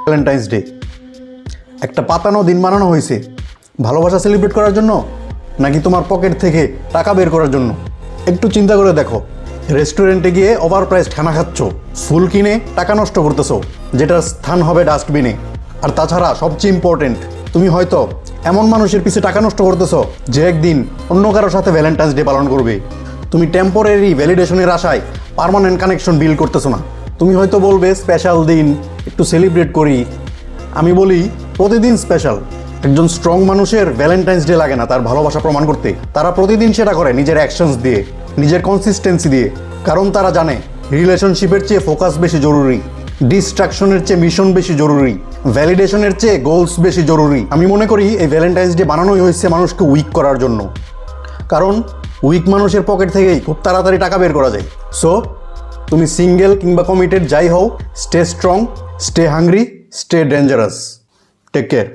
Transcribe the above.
Valentine's day একটা পাতানো দিন বানানো হয়েছে ভালোবাসা সেলিব্রেট করার জন্য নাকি তোমার পকেট থেকে টাকা বের করার জন্য? একটু চিন্তা করে দেখো, রেস্টুরেন্টে গিয়ে ওভার প্রাইসড খানা খাচ্ছ, ফুল কিনে টাকা নষ্ট করতেছো যেটার স্থান হবে ডাস্টবিনে। আর তাছাড়া সবচেয়ে ইম্পর্টেন্ট, তুমি হয়তো এমন মানুষের পিছে টাকা নষ্ট করতেছো যে একদিন অন্য কারোর সাথে ভ্যালেন্টাইন্স ডে পালন করবে। তুমি টেম্পোরারি ভ্যালিডেশনের আশায় পার্মানেন্ট কানেকশন বিল্ড করতেছো না। তুমি হয়তো বলবে স্পেশাল দিন, একটু সেলিব্রেট করি। আমি বলি প্রতিদিন স্পেশাল। একজন স্ট্রং মানুষের ভ্যালেন্টাইন্স ডে লাগে না তার ভালোবাসা প্রমাণ করতে, তারা প্রতিদিন সেটা করে নিজের অ্যাকশনস দিয়ে, নিজের কনসিস্টেন্সি দিয়ে। কারণ তারা জানে রিলেশনশিপের চেয়ে ফোকাস বেশি জরুরি, ডিস্ট্রাকশনের চেয়ে মিশন বেশি জরুরি, ভ্যালিডেশনের চেয়ে গোলস বেশি জরুরি। আমি মনে করি এই ভ্যালেন্টাইন্স ডে বানানোই হয়েছে মানুষকে উইক করার জন্য, কারণ উইক মানুষের পকেট থেকেই খুব তাড়াতাড়ি টাকা বের করা যায়। সো তুমি সিঙ্গেল কিংবা কমিটেড যাই হও, stay strong, stay hungry, stay dangerous. Take care.